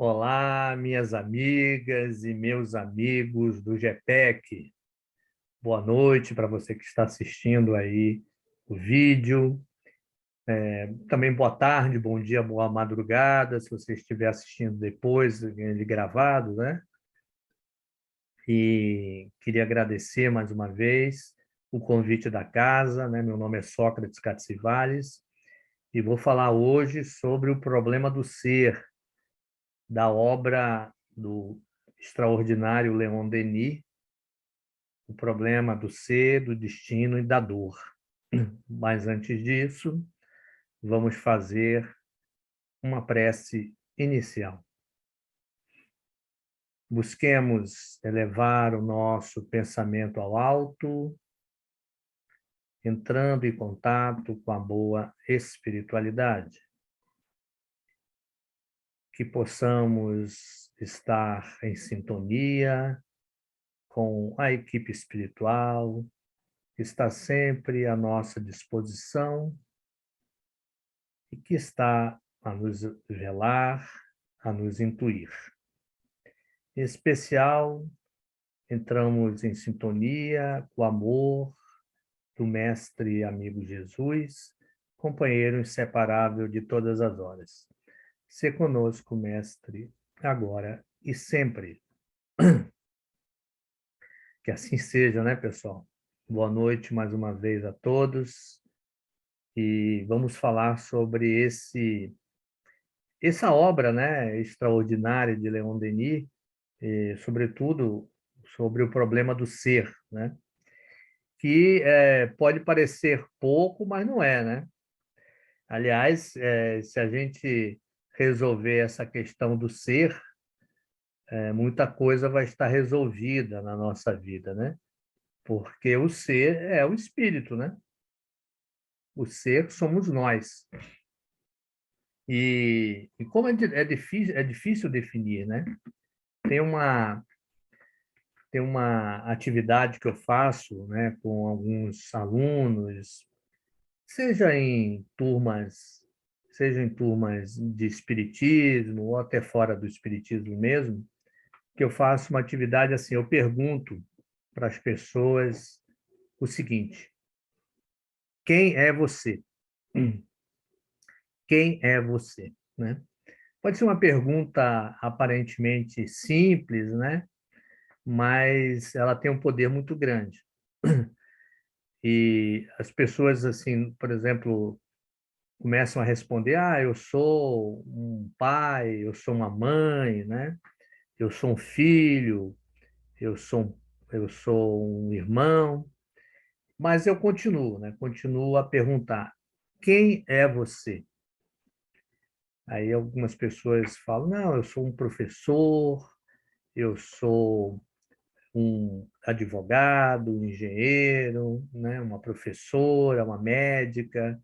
Olá, minhas amigas e meus amigos do GPEC. Boa noite para você que está assistindo aí o vídeo. Também boa tarde, bom dia, boa madrugada, se você estiver assistindo depois, ele gravado, né? E queria agradecer mais uma vez o convite da casa, né? Meu nome é Sócrates Catsivales e vou falar hoje sobre o problema do ser, da obra do extraordinário Leon Denis, o problema do ser, do destino e da dor. Mas antes disso, vamos fazer uma prece inicial. Busquemos elevar o nosso pensamento ao alto, entrando em contato com a boa espiritualidade. Que possamos estar em sintonia com a equipe espiritual, que está sempre à nossa disposição e que está a nos velar, a nos intuir. Em especial, entramos em sintonia com o amor do Mestre e amigo Jesus, companheiro inseparável de todas as horas. Se conosco, Mestre, agora e sempre. Que assim seja, né, pessoal? Boa noite mais uma vez a todos. E vamos falar sobre essa obra, né, extraordinária de Leon Denis, e, sobretudo sobre o problema do ser, né, que pode parecer pouco, mas não é, né? Aliás, se a gente resolver essa questão do ser, muita coisa vai estar resolvida na nossa vida, né? Porque o ser é o espírito, né? O ser somos nós. E como é difícil definir, né? Tem uma, tem uma atividade que eu faço, né, com alguns alunos, seja em turmas, seja em turmas de espiritismo ou até fora do espiritismo mesmo, que eu faço uma atividade assim, eu pergunto para as pessoas o seguinte: quem é você? Quem é você, né? Pode ser uma pergunta aparentemente simples, né? Mas ela tem um poder muito grande. E as pessoas, assim, por exemplo, começam a responder: ah, eu sou um pai, eu sou uma mãe, né? Eu sou um filho, eu sou um irmão. Mas eu continuo, né? Continuo a perguntar: quem é você? Aí algumas pessoas falam: não, eu sou um professor, eu sou um advogado, um engenheiro, né? Uma professora, uma médica.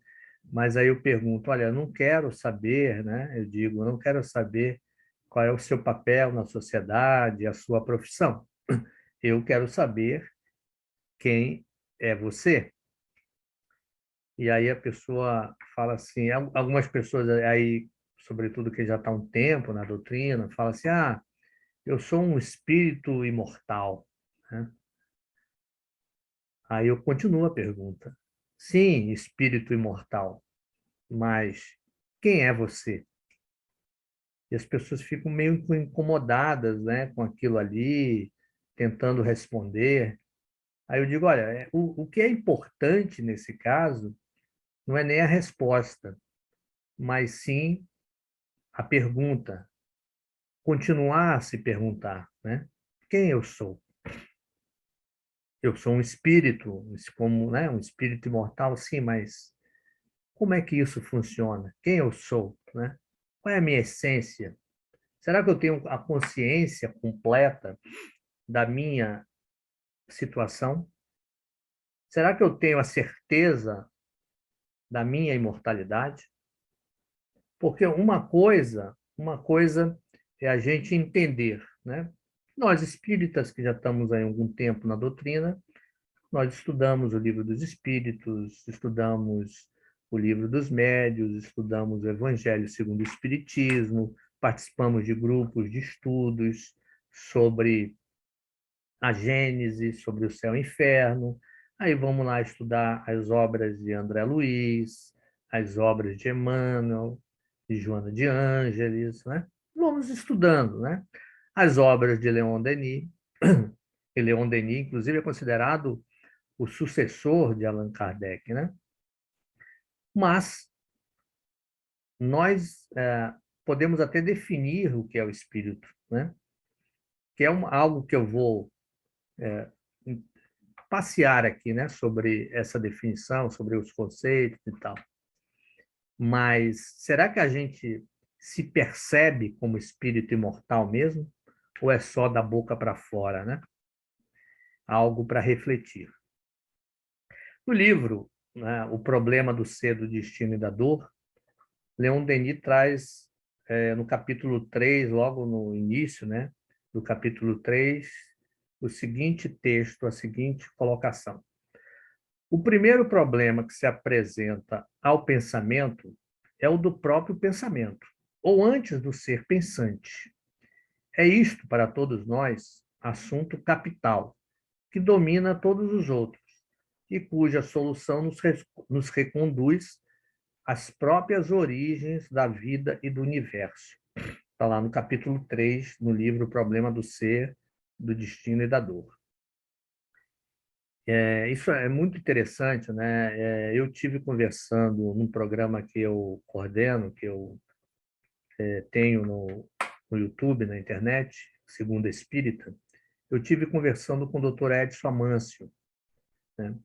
Mas aí eu pergunto: olha, eu não quero saber, né? Eu digo, eu não quero saber qual é o seu papel na sociedade, a sua profissão. Eu quero saber quem é você. E aí a pessoa fala assim, algumas pessoas aí, sobretudo que já está há um tempo na doutrina, fala assim: ah, eu sou um espírito imortal, né? Aí eu continuo a pergunta: sim, espírito imortal, mas quem é você? E as pessoas ficam meio incomodadas, né, com aquilo ali, tentando responder. Aí eu digo: olha, o que é importante nesse caso não é nem a resposta, mas sim a pergunta, continuar a se perguntar, né? Quem eu sou? Eu sou um espírito, como, né, um espírito imortal, sim, mas como é que isso funciona? Quem eu sou, né? Qual é a minha essência? Será que eu tenho a consciência completa da minha situação? Será que eu tenho a certeza da minha imortalidade? Porque uma coisa é a gente entender, né? Nós espíritas que já estamos aí há algum tempo na doutrina, nós estudamos o livro dos Espíritos, estudamos o livro dos Médiuns, estudamos o Evangelho segundo o Espiritismo, participamos de grupos de estudos sobre a Gênese, sobre o céu e o inferno. Aí vamos lá estudar as obras de André Luiz, as obras de Emmanuel, de Joana de Ângeles, né? Vamos estudando, né? As obras de Leon Denis. E Leon Denis, inclusive, é considerado o sucessor de Allan Kardec, né? Mas nós podemos até definir o que é o espírito, né? Que é algo que eu vou passear aqui, né, sobre essa definição, sobre os conceitos e tal. Mas será que a gente se percebe como espírito imortal mesmo? Ou é só da boca para fora, né? Algo para refletir. No livro, né, O Problema do Ser, do Destino e da Dor, Leon Denis traz, no capítulo 3, logo no início, né, do capítulo 3, o seguinte texto, a seguinte colocação. O primeiro problema que se apresenta ao pensamento é o do próprio pensamento, ou antes do ser pensante. É isto, para todos nós, assunto capital, que domina todos os outros, e cuja solução nos reconduz às próprias origens da vida e do universo. Está lá no capítulo 3, no livro O Problema do Ser, do Destino e da Dor. Isso é muito interessante, né? Eu tive conversando num programa que eu coordeno, que eu tenho no YouTube, na internet, Segunda Espírita. Eu tive conversando com o Dr. Edson Amâncio, né?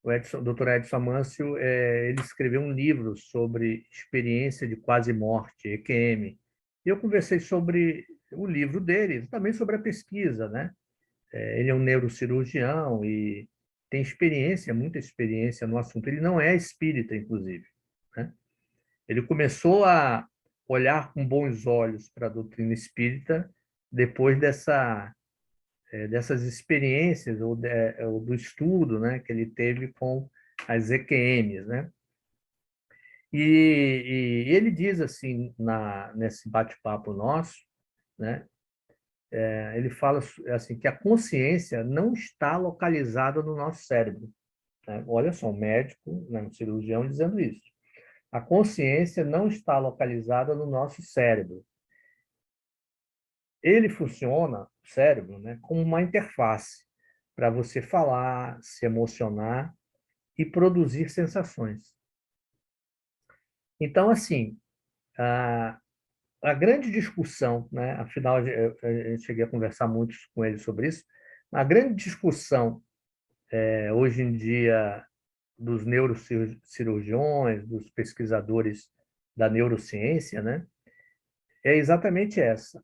O Dr. Edson Amâncio, ele escreveu um livro sobre experiência de quase morte, EQM. E eu conversei sobre o livro dele, também sobre a pesquisa, né? Ele é um neurocirurgião e tem experiência, muita experiência no assunto. Ele não é espírita, inclusive, né? Ele começou a olhar com bons olhos para a doutrina espírita depois dessas experiências ou do estudo, né, que ele teve com as EQMs, né? E ele diz assim nesse bate-papo nosso, né? Ele fala assim que a consciência não está localizada no nosso cérebro, né? Olha só, um médico, né, um cirurgião dizendo isso. A consciência não está localizada no nosso cérebro. Ele funciona, o cérebro, né, como uma interface para você falar, se emocionar e produzir sensações. Então, assim, a grande discussão, né, afinal, eu cheguei a conversar muito com ele sobre isso, a grande discussão hoje em dia dos neurocirurgiões, dos pesquisadores da neurociência, né, é exatamente essa.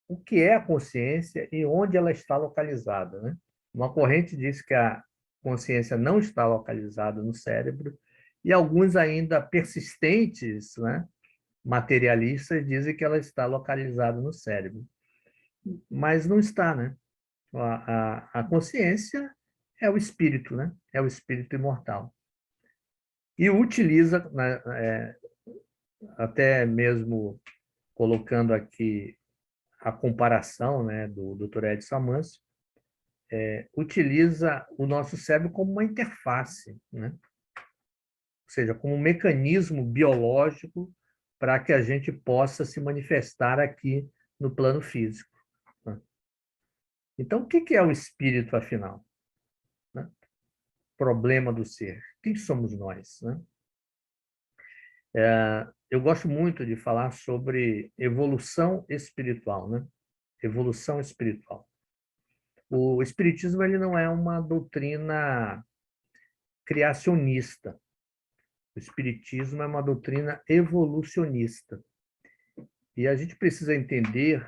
O que é a consciência e onde ela está localizada, né? Uma corrente diz que a consciência não está localizada no cérebro e alguns ainda persistentes, né, materialistas dizem que ela está localizada no cérebro, mas não está, né? A consciência é o espírito, né? É o espírito imortal. E utiliza, né, até mesmo colocando aqui a comparação, né, do Dr. Edson Amâncio, utiliza o nosso cérebro como uma interface, né? Ou seja, como um mecanismo biológico para que a gente possa se manifestar aqui no plano físico, né? Então, o que é o espírito, afinal, né? Problema do ser. Quem somos nós, né? Eu gosto muito de falar sobre evolução espiritual, né? Evolução espiritual. O espiritismo ele não é uma doutrina criacionista. O espiritismo é uma doutrina evolucionista. E a gente precisa entender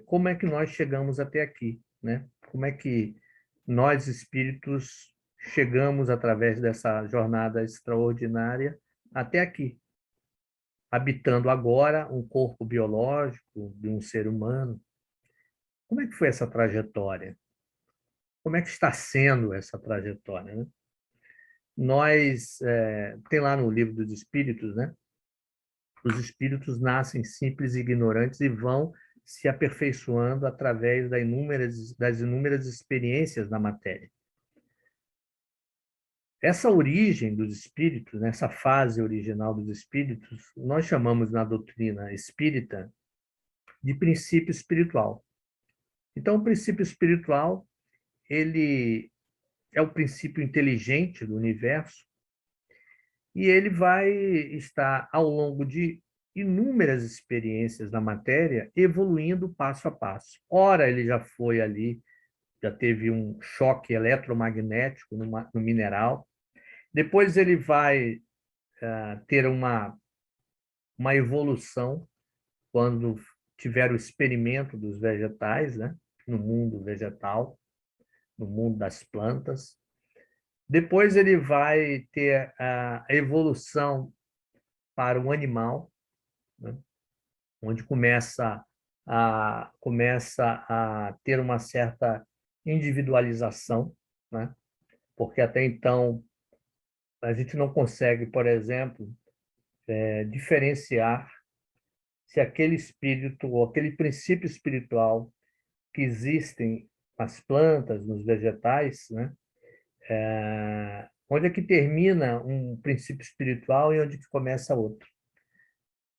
como é que nós chegamos até aqui, né? Como é que nós, espíritos, chegamos através dessa jornada extraordinária até aqui, habitando agora um corpo biológico de um ser humano. Como é que foi essa trajetória? Como é que está sendo essa trajetória, né? Tem lá no Livro dos Espíritos, né? Os espíritos nascem simples e ignorantes e vão se aperfeiçoando através das inúmeras experiências da matéria. Essa origem dos espíritos, essa fase original dos espíritos, nós chamamos na doutrina espírita de princípio espiritual. Então, o princípio espiritual, ele é o princípio inteligente do universo e ele vai estar, ao longo de inúmeras experiências na matéria, evoluindo passo a passo. Ora, ele já foi ali, já teve um choque eletromagnético no mineral, depois ele vai ter uma evolução quando tiver o experimento dos vegetais, né? No mundo vegetal, no mundo das plantas. Depois ele vai ter a evolução para o animal, né? Onde começa a ter uma certa individualização, né? Porque até então a gente não consegue, por exemplo, diferenciar se aquele espírito ou aquele princípio espiritual que existem nas plantas, nos vegetais, né? Onde é que termina um princípio espiritual e onde que começa outro.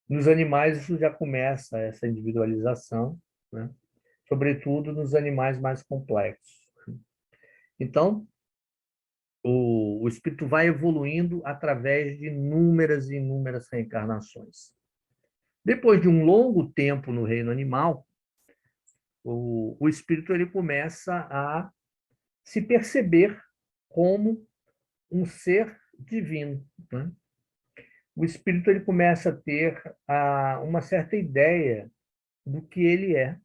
Nos animais isso já começa essa individualização, né? Sobretudo nos animais mais complexos. Então, o espírito vai evoluindo através de inúmeras e inúmeras reencarnações. Depois de um longo tempo no reino animal, o espírito ele começa a se perceber como um ser divino, né? O espírito ele começa a ter uma certa ideia do que ele é.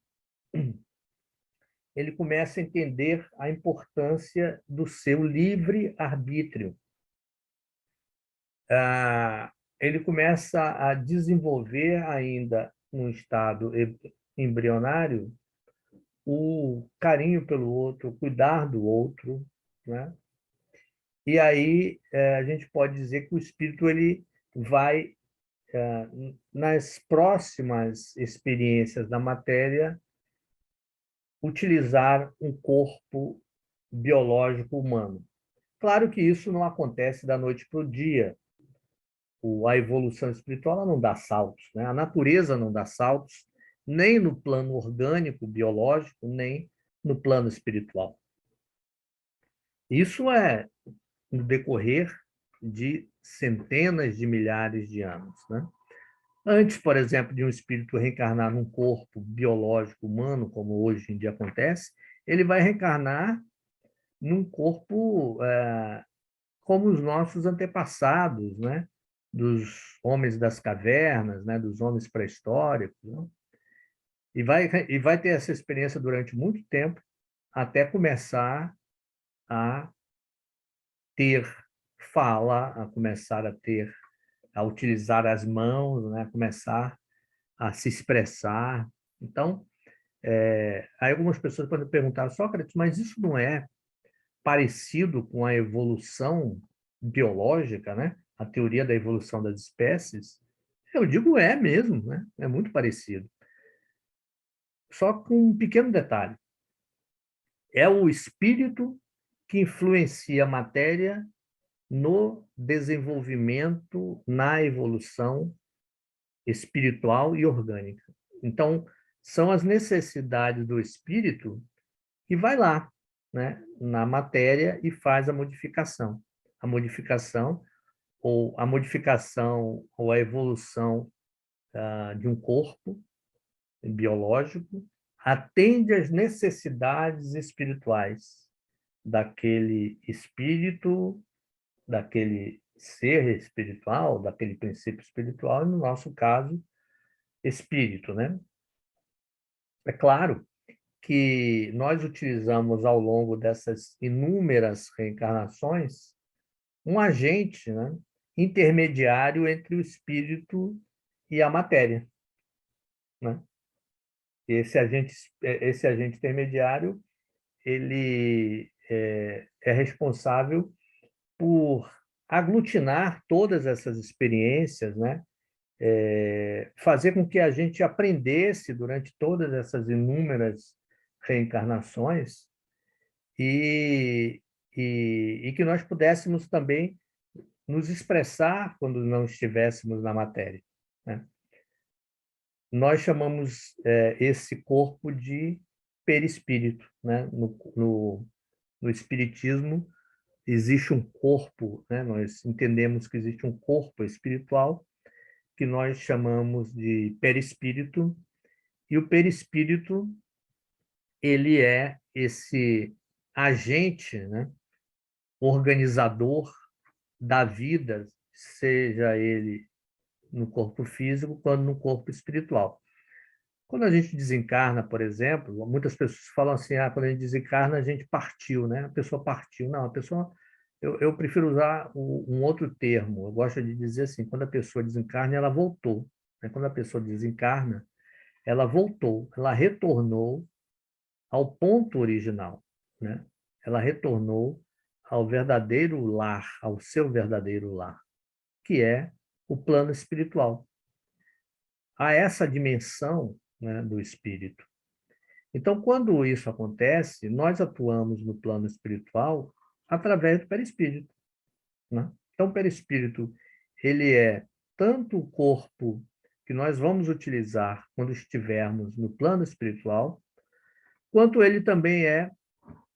Ele começa a entender a importância do seu livre arbítrio. Ele começa a desenvolver ainda no estado embrionário o carinho pelo outro, o cuidar do outro, né? E aí a gente pode dizer que o espírito ele vai nas próximas experiências da matéria utilizar um corpo biológico humano. Claro que isso não acontece da noite para o dia. A evolução espiritual ela não dá saltos, né? A natureza não dá saltos, nem no plano orgânico, biológico, nem no plano espiritual. Isso é no decorrer de centenas de milhares de anos, né? Antes, por exemplo, de um espírito reencarnar num corpo biológico humano, como hoje em dia acontece, ele vai reencarnar num corpo como os nossos antepassados, né? Dos homens das cavernas, né? Dos homens pré-históricos, né? E vai ter essa experiência durante muito tempo, até começar a ter fala, a começar a utilizar as mãos, né? Começar a se expressar. Então, aí algumas pessoas podem perguntar, Sócrates, mas isso não é parecido com a evolução biológica, né? A teoria da evolução das espécies? Eu digo é mesmo, né? É muito parecido. Só com um pequeno detalhe. É o espírito que influencia a matéria no desenvolvimento, na evolução espiritual e orgânica. Então, são as necessidades do espírito que vai lá, né, na matéria e faz a modificação. A modificação ou a evolução de um corpo biológico atende às necessidades espirituais daquele espírito, daquele ser espiritual, daquele princípio espiritual, e no nosso caso, espírito, né? É claro que nós utilizamos ao longo dessas inúmeras reencarnações um agente, né, intermediário entre o espírito e a matéria, né? Esse agente intermediário ele é responsável por aglutinar todas essas experiências, né, fazer com que a gente aprendesse durante todas essas inúmeras reencarnações e, e que nós pudéssemos também nos expressar quando não estivéssemos na matéria, né? Nós chamamos esse corpo de perispírito, né? No espiritismo existe um corpo, né? Nós entendemos que existe um corpo espiritual que nós chamamos de perispírito, e o perispírito ele é esse agente, né? Organizador da vida, seja ele no corpo físico quanto no corpo espiritual. Quando a gente desencarna, por exemplo, muitas pessoas falam assim, quando a gente desencarna, a gente partiu, né? A pessoa partiu. Não, a pessoa... Eu prefiro usar um outro termo. Eu gosto de dizer assim, quando a pessoa desencarna, ela voltou, né? Quando a pessoa desencarna, ela voltou, ela retornou ao ponto original, né? Ela retornou ao verdadeiro lar, ao seu verdadeiro lar, que é o plano espiritual. A essa dimensão, né, do espírito. Então, quando isso acontece, nós atuamos no plano espiritual através do perispírito, né? Então, o perispírito, ele é tanto o corpo que nós vamos utilizar quando estivermos no plano espiritual, quanto ele também é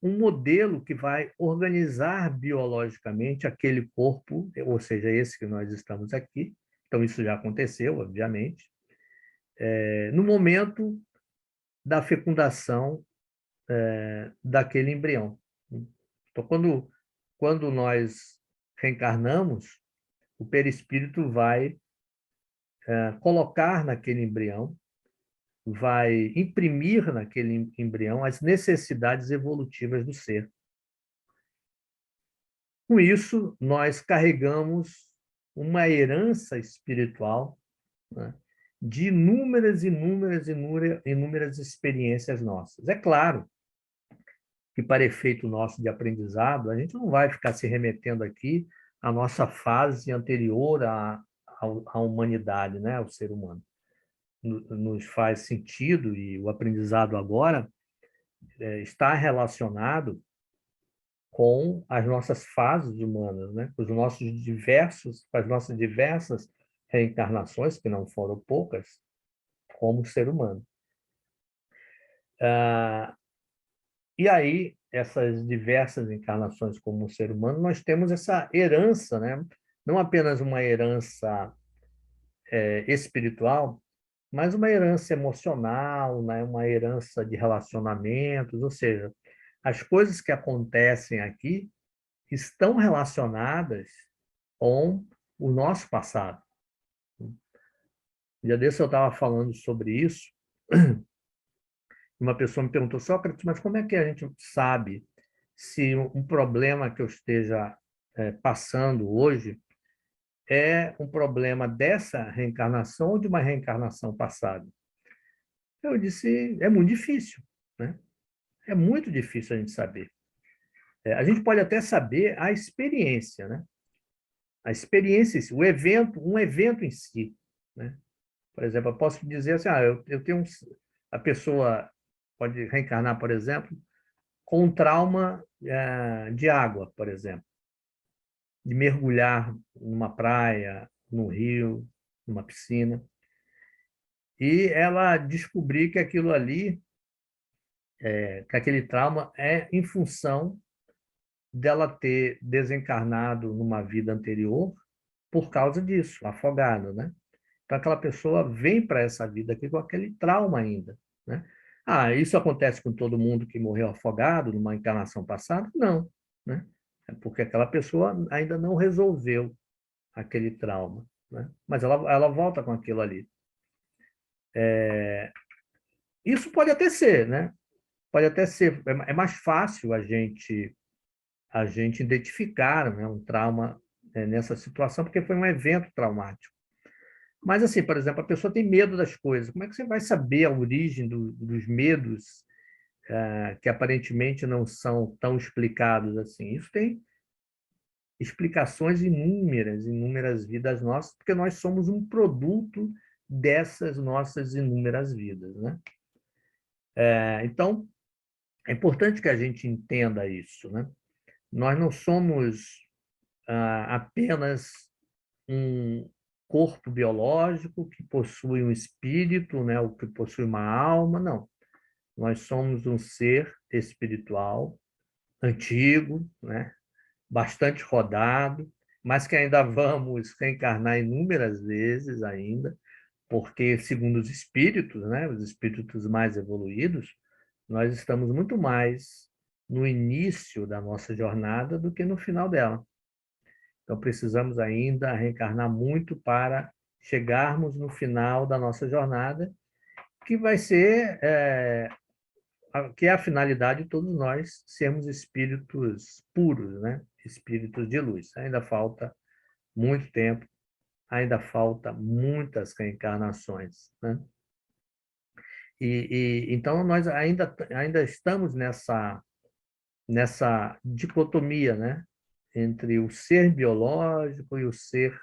um modelo que vai organizar biologicamente aquele corpo, ou seja, esse que nós estamos aqui. Então, isso já aconteceu, obviamente, no momento da fecundação daquele embrião. Então, quando nós reencarnamos, o perispírito vai colocar naquele embrião, vai imprimir naquele embrião as necessidades evolutivas do ser. Com isso, nós carregamos uma herança espiritual, né, de inúmeras experiências nossas. É claro que, para efeito nosso de aprendizado, a gente não vai ficar se remetendo aqui à nossa fase anterior à humanidade, né, ao ser humano. Nos faz sentido, e o aprendizado agora está relacionado com as nossas fases humanas, né, com as nossas diversas reencarnações, que não foram poucas, como ser humano. E aí, essas diversas encarnações como ser humano, nós temos essa herança, né? Não apenas uma herança espiritual, mas uma herança emocional, né? Uma herança de relacionamentos, ou seja, as coisas que acontecem aqui estão relacionadas com o nosso passado. Um dia desse eu estava falando sobre isso, uma pessoa me perguntou, Sócrates, mas como é que a gente sabe se um problema que eu esteja passando hoje é um problema dessa reencarnação ou de uma reencarnação passada? Eu disse, é muito difícil, né? É muito difícil a gente saber. A gente pode até saber a experiência, né? A experiência, um evento em si, né? Por exemplo, eu posso dizer assim, eu tenho a pessoa pode reencarnar, por exemplo, com um trauma de água, por exemplo, de mergulhar numa praia, num rio, numa piscina, e ela descobrir que aquilo ali, que aquele trauma é em função dela ter desencarnado numa vida anterior por causa disso, afogada, né? Então, aquela pessoa vem para essa vida aqui com aquele trauma ainda, né? Isso acontece com todo mundo que morreu afogado numa encarnação passada? Não, né? É porque aquela pessoa ainda não resolveu aquele trauma, né? Mas ela volta com aquilo ali. Isso pode até ser, né? Pode até ser. É mais fácil a gente identificar, né, um trauma nessa situação, porque foi um evento traumático. Mas, assim, por exemplo, a pessoa tem medo das coisas. Como é que você vai saber a origem dos medos que aparentemente não são tão explicados assim? Isso tem explicações inúmeras, inúmeras vidas nossas, porque nós somos um produto dessas nossas inúmeras vidas, né? Então, é importante que a gente entenda isso, né? Nós não somos apenas um corpo biológico que possui um espírito, né, ou que possui uma alma, não. Nós somos um ser espiritual antigo, né, bastante rodado, mas que ainda vamos reencarnar inúmeras vezes ainda, porque, segundo os espíritos, né, os espíritos mais evoluídos, nós estamos muito mais no início da nossa jornada do que no final dela. Então, precisamos ainda reencarnar muito para chegarmos no final da nossa jornada, que vai ser, que é a finalidade de todos nós sermos espíritos puros, né? Espíritos de luz. Ainda falta muito tempo, ainda falta muitas reencarnações, né? Então nós ainda estamos nessa dicotomia, né? Entre o ser biológico e o ser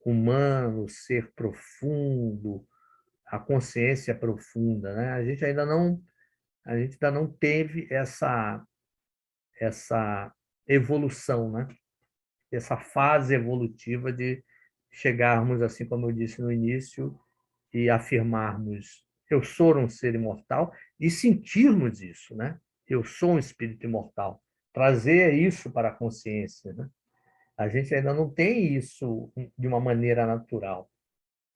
humano, o ser profundo, a consciência profunda, né? A gente ainda não teve essa evolução, né? Essa fase evolutiva de chegarmos, assim como eu disse no início, e afirmarmos: eu sou um ser imortal, e sentirmos isso, né? Eu sou um espírito imortal. Trazer isso para a consciência, né? A gente ainda não tem isso de uma maneira natural.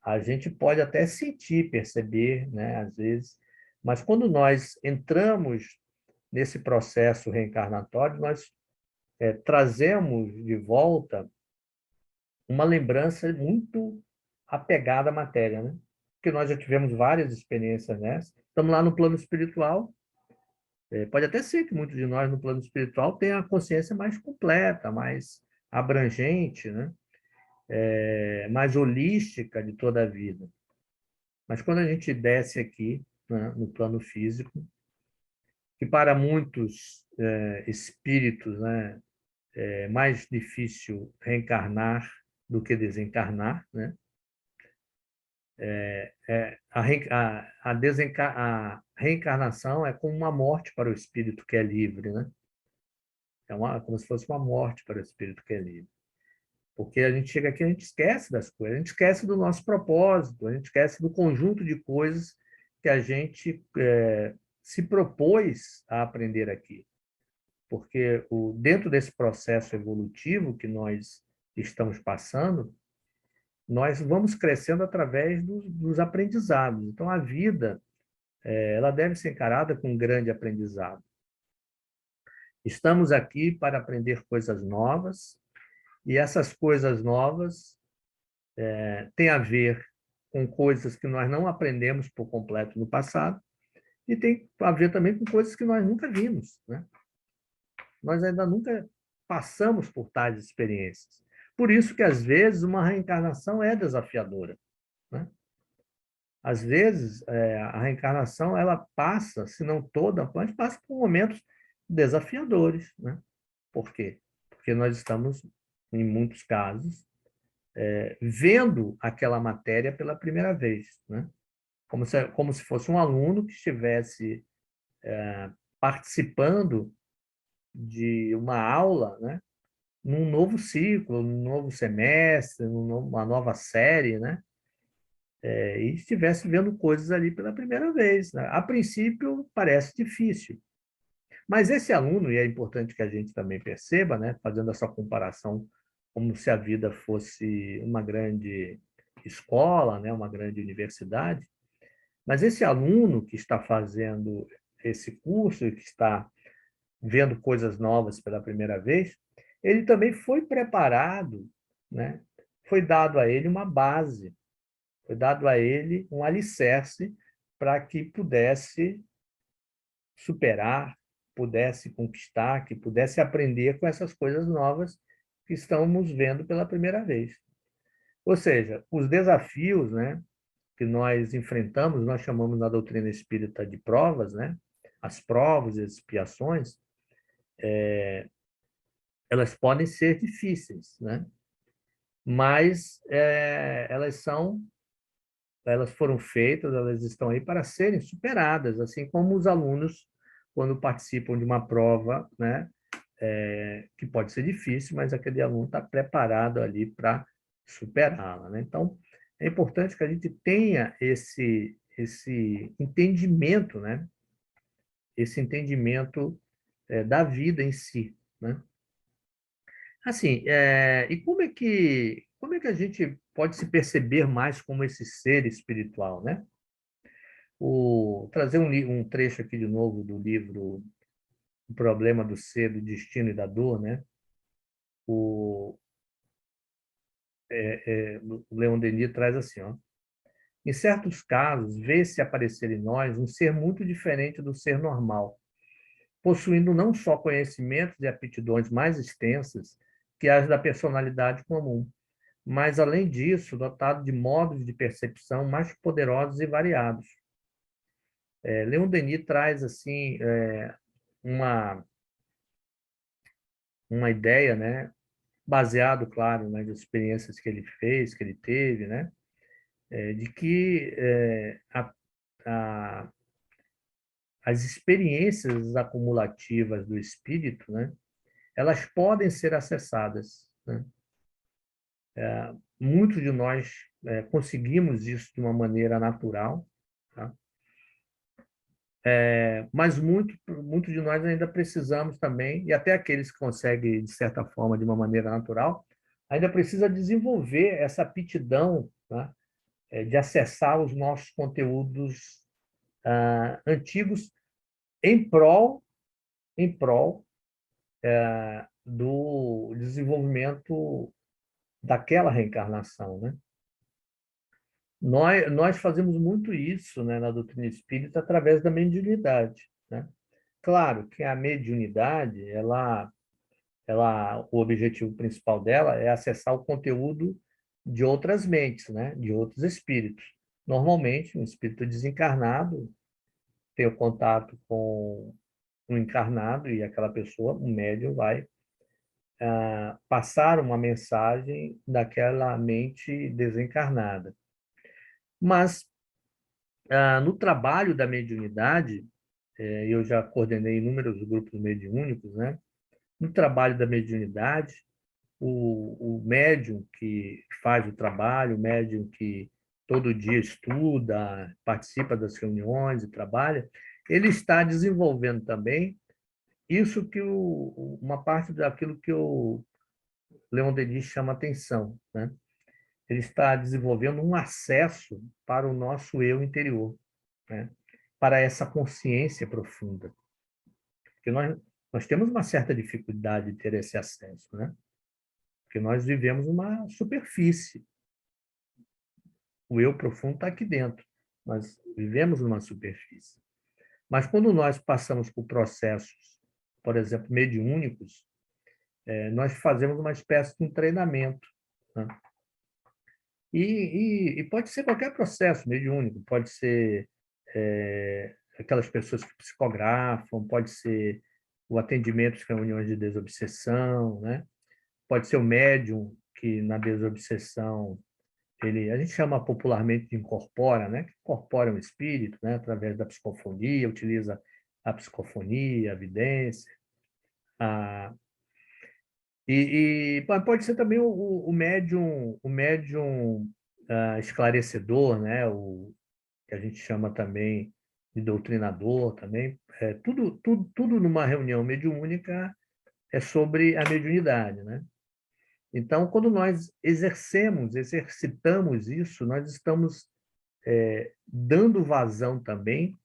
A gente pode até sentir, perceber, né, às vezes, mas quando nós entramos nesse processo reencarnatório, nós trazemos de volta uma lembrança muito apegada à matéria, né? Porque nós já tivemos várias experiências nessa. Estamos lá no plano espiritual. Pode até ser que muitos de nós no plano espiritual tenham a consciência mais completa, mais abrangente, né? Mais holística de toda a vida. Mas quando a gente desce aqui, né, no plano físico, que para muitos espíritos, né, é mais difícil reencarnar do que desencarnar, né? A reencarnação é como uma morte para o espírito que é livre, né? Como se fosse uma morte para o espírito que é livre. Porque a gente chega aqui, a gente esquece das coisas, a gente esquece do nosso propósito, a gente esquece do conjunto de coisas que a gente se propôs a aprender aqui. Porque dentro desse processo evolutivo que nós estamos passando, nós vamos crescendo através dos aprendizados. Então, a vida ela deve ser encarada com um grande aprendizado. Estamos aqui para aprender coisas novas, e essas coisas novas têm a ver com coisas que nós não aprendemos por completo no passado, e tem a ver também com coisas que nós nunca vimos, né? Nós ainda nunca passamos por tais experiências. Por isso que, às vezes, uma reencarnação é desafiadora, né? Às vezes, a reencarnação ela passa, se não toda, mas passa por momentos desafiadores, né? Por quê? Porque nós estamos, em muitos casos, vendo aquela matéria pela primeira vez, né? Como se fosse um aluno que estivesse participando de uma aula, né? Num novo ciclo, num novo semestre, numa nova série, né? E estivesse vendo coisas ali pela primeira vez, né? A princípio, parece difícil. Mas esse aluno, e é importante que a gente também perceba, né? Fazendo essa comparação como se a vida fosse uma grande escola, né? Uma grande universidade, mas esse aluno que está fazendo esse curso e que está vendo coisas novas pela primeira vez, ele também foi preparado, né? Foi dado a ele uma base, foi dado a ele um alicerce para que pudesse superar, pudesse conquistar, que pudesse aprender com essas coisas novas que estamos vendo pela primeira vez. Ou seja, os desafios, né, que nós enfrentamos, nós chamamos na doutrina espírita de provas, né? As provas e as expiações, elas podem ser difíceis, né? Mas elas foram feitas, elas estão aí para serem superadas, assim como os alunos, quando participam de uma prova, né, que pode ser difícil, mas aquele aluno está preparado ali para superá-la, né? Então, é importante que a gente tenha esse entendimento, né? Esse entendimento da vida em si, né? Assim, e como é que a gente pode se perceber mais como esse ser espiritual, né? Trazer um trecho aqui de novo do livro O Problema do Ser, do Destino e da Dor, né? O, o Leon Denis traz assim, ó. Em certos casos, vê-se aparecer em nós um ser muito diferente do ser normal, possuindo não só conhecimentos e aptidões mais extensas que as da personalidade comum, mas, além disso, dotado de modos de percepção mais poderosos e variados. Leon Denis traz assim uma uma ideia, né, baseado, claro, nas experiências que ele fez, que ele teve, né, de que a, as experiências acumulativas do espírito, né, elas podem ser acessadas, né? Muitos de nós conseguimos isso de uma maneira natural, tá? Mas muito de nós ainda precisamos também, e até aqueles que conseguem, de certa forma, de uma maneira natural, ainda precisa desenvolver essa aptidão, né, de acessar os nossos conteúdos antigos em prol, em prol do desenvolvimento daquela reencarnação, né? Nós fazemos muito isso, né, na doutrina espírita através da mediunidade, né? Claro que a mediunidade, o objetivo principal dela é acessar o conteúdo de outras mentes, né? De outros espíritos. Normalmente, um espírito desencarnado tem o contato com um encarnado e aquela pessoa, um médium, vai passar uma mensagem daquela mente desencarnada. Mas, no trabalho da mediunidade, eu já coordenei inúmeros grupos mediúnicos, né? No trabalho da mediunidade, o médium que faz o trabalho, o médium que todo dia estuda, participa das reuniões e trabalha, ele está desenvolvendo também isso uma parte daquilo que o Leon Denis chama atenção, né? Ele está desenvolvendo um acesso para o nosso eu interior, né? Para essa consciência profunda. Porque nós temos uma certa dificuldade de ter esse acesso, né? Porque nós vivemos uma superfície. O eu profundo está aqui dentro. Nós vivemos numa superfície. Mas quando nós passamos por processos, por exemplo, mediúnicos, nós fazemos uma espécie de um treinamento, né? E pode ser qualquer processo mediúnico, pode ser aquelas pessoas que psicografam, pode ser o atendimento em reuniões de desobsessão, né? Pode ser o médium que na desobsessão a gente chama popularmente de incorpora, né? Que incorpora um espírito, né? Através da psicofonia, utiliza a psicofonia, a vidência, a pode ser também o médium esclarecedor, né? O que a gente chama também de doutrinador também. Tudo numa reunião mediúnica é sobre a mediunidade, né? Então, quando nós exercitamos isso, nós estamos dando vazão também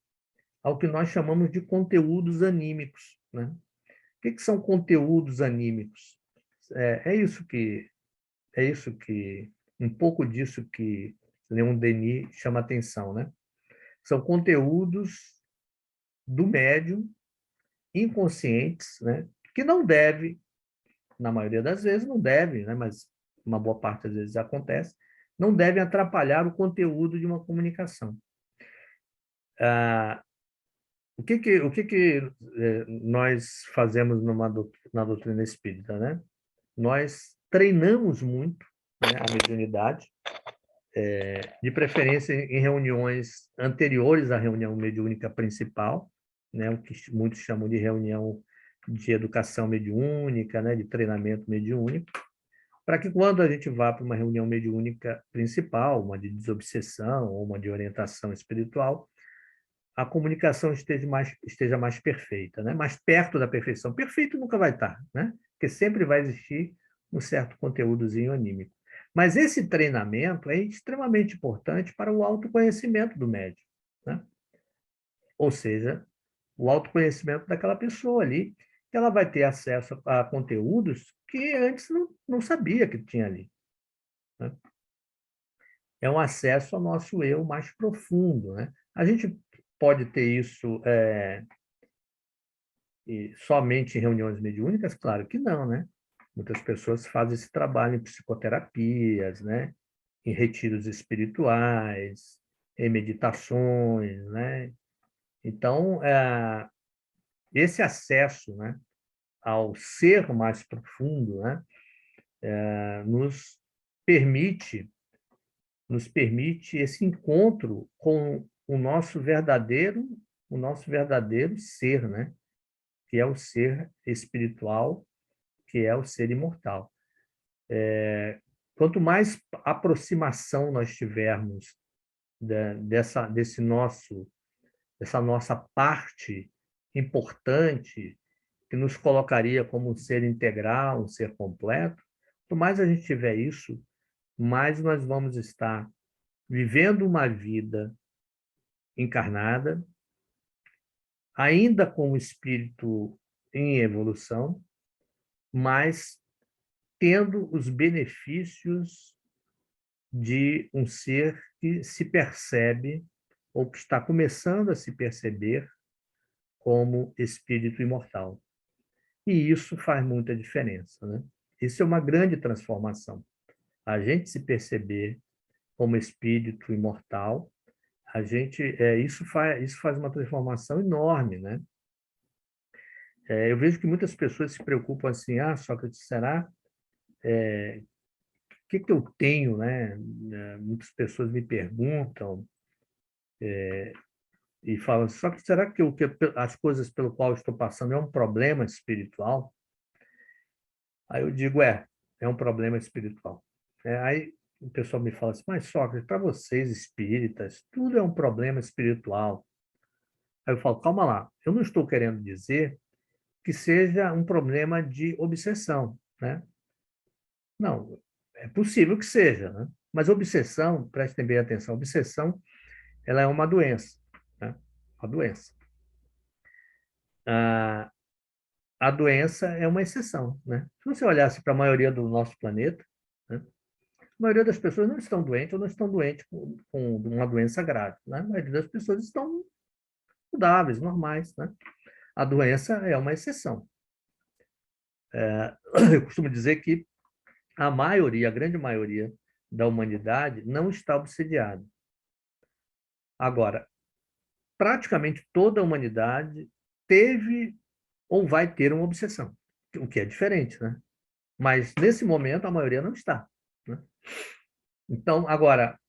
ao que nós chamamos de conteúdos anímicos, né? O que são conteúdos anímicos? É, é isso que é isso que um pouco disso que Leon Denis chama atenção, né? São conteúdos do médium inconscientes, né? Que não deve, na maioria das vezes não deve, né? Mas uma boa parte das vezes acontece, não devem atrapalhar o conteúdo de uma comunicação. o que nós fazemos na doutrina espírita, né? Nós treinamos muito, né, a mediunidade, de preferência em reuniões anteriores à reunião mediúnica principal, né, o que muitos chamam de reunião de educação mediúnica, né, de treinamento mediúnico, para que quando a gente vá para uma reunião mediúnica principal, uma de desobsessão ou uma de orientação espiritual, a comunicação esteja mais perfeita, né? Mais perto da perfeição. Perfeito nunca vai estar, né? Porque sempre vai existir um certo conteúdozinho anímico. Mas esse treinamento é extremamente importante para o autoconhecimento do médium, né? Ou seja, o autoconhecimento daquela pessoa ali, que ela vai ter acesso a conteúdos que antes não sabia que tinha ali, né? É um acesso ao nosso eu mais profundo, né? A gente pode ter isso e somente em reuniões mediúnicas? Claro que não, né? Muitas pessoas fazem esse trabalho em psicoterapias, né? Em retiros espirituais, em meditações, né? Então, esse acesso, né, ao ser mais profundo, né, nos permite nos permite esse encontro com o nosso verdadeiro ser, né? Que é o ser espiritual, que é o ser imortal. Quanto mais aproximação nós tivermos dessa nossa parte importante, que nos colocaria como um ser integral, um ser completo, quanto mais a gente tiver isso, mais nós vamos estar vivendo uma vida encarnada, ainda com o espírito em evolução, mas tendo os benefícios de um ser que se percebe ou que está começando a se perceber como espírito imortal. E isso faz muita diferença, né? Isso é uma grande transformação. A gente se perceber como espírito imortal, isso faz uma transformação enorme, né? Eu vejo que muitas pessoas se preocupam assim, Sócrates, será o que que eu tenho, né? Muitas pessoas me perguntam e falam, só que será que as coisas pelo qual eu estou passando é um problema espiritual? Aí eu digo, é um problema espiritual. Aí o pessoal me fala assim, mas Sócrates, para vocês espíritas, tudo é um problema espiritual. Aí eu falo, calma lá, eu não estou querendo dizer que seja um problema de obsessão, né? Não, é possível que seja, né? Mas obsessão, prestem bem atenção, obsessão, ela é uma doença, né? Uma doença. A, a doença é uma exceção, né? Se você olhasse para a maioria do nosso planeta, né? A maioria das pessoas não estão doentes ou não estão doentes com uma doença grave, né? A maioria das pessoas estão saudáveis, normais, né? A doença é uma exceção. Eu costumo dizer que a grande maioria da humanidade não está obsediada. Agora, praticamente toda a humanidade teve ou vai ter uma obsessão, o que é diferente, né? Mas, nesse momento, a maioria não está, né? Então, agora,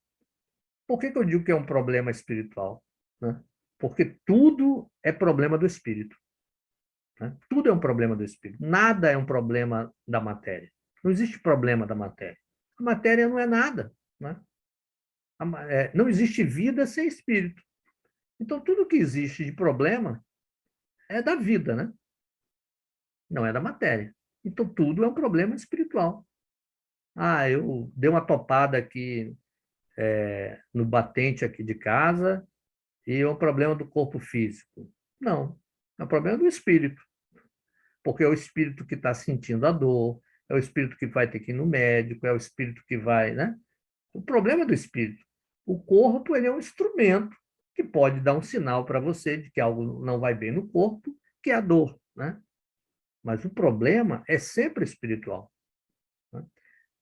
por que que eu digo que é um problema espiritual, né? Porque tudo é problema do espírito, né? Tudo é um problema do espírito. Nada é um problema da matéria. Não existe problema da matéria. A matéria não é nada, né? Não existe vida sem espírito. Então, tudo que existe de problema é da vida, né? Não é da matéria. Então, tudo é um problema espiritual. Eu dei uma topada aqui no batente aqui de casa e é um problema do corpo físico. Não, é um problema do espírito, porque é o espírito que está sentindo a dor, é o espírito que vai ter que ir no médico, é o espírito que vai, né? O problema é do espírito. O corpo, ele é um instrumento que pode dar um sinal para você de que algo não vai bem no corpo, que é a dor, né? Mas o problema é sempre espiritual, né?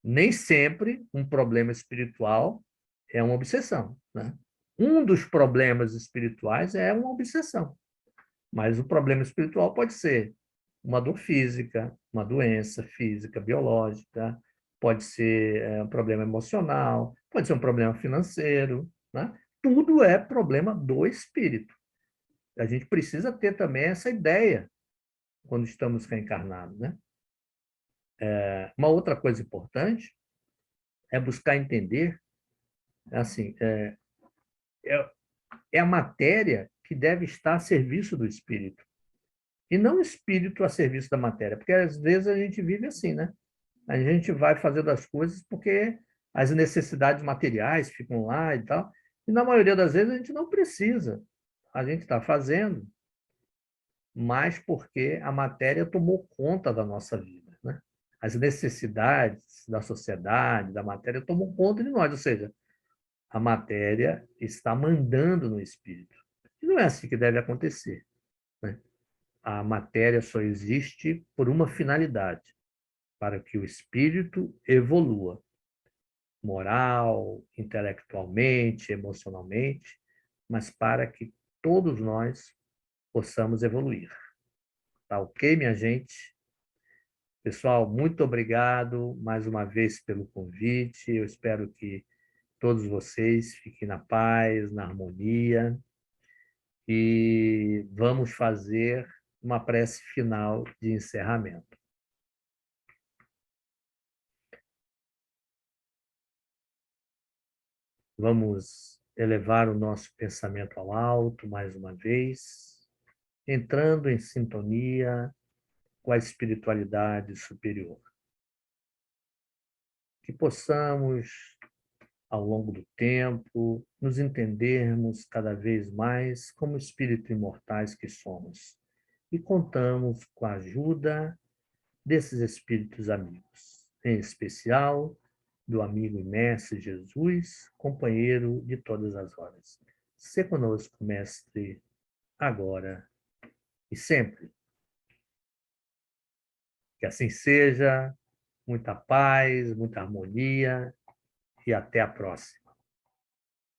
Nem sempre um problema espiritual é uma obsessão, né? Um dos problemas espirituais é uma obsessão. Mas o problema espiritual pode ser uma dor física, uma doença física, biológica, pode ser um problema emocional, pode ser um problema financeiro, né? Tudo é problema do espírito. A gente precisa ter também essa ideia quando estamos reencarnados, né? Uma outra coisa importante é buscar entender, assim, é, é a matéria que deve estar a serviço do espírito, e não o espírito a serviço da matéria, porque às vezes a gente vive assim, né? A gente vai fazendo as coisas porque as necessidades materiais ficam lá e tal, e na maioria das vezes a gente não precisa. A gente está fazendo, mas porque a matéria tomou conta da nossa vida, né? As necessidades da sociedade, da matéria, tomam conta de nós, ou seja, a matéria está mandando no espírito. E não é assim que deve acontecer, né? A matéria só existe por uma finalidade, para que o espírito evolua, moral, intelectualmente, emocionalmente, mas para que todos nós possamos evoluir. Tá ok, minha gente? Pessoal, muito obrigado mais uma vez pelo convite. Eu espero que todos vocês fiquem na paz, na harmonia, e vamos fazer uma prece final de encerramento. Vamos elevar o nosso pensamento ao alto mais uma vez, entrando em sintonia com a espiritualidade superior. Que possamos, ao longo do tempo, nos entendermos cada vez mais como espíritos imortais que somos, e contamos com a ajuda desses espíritos amigos, em especial do amigo e mestre Jesus, companheiro de todas as horas. Se conosco, mestre, agora e sempre. Que assim seja, muita paz, muita harmonia e até a próxima.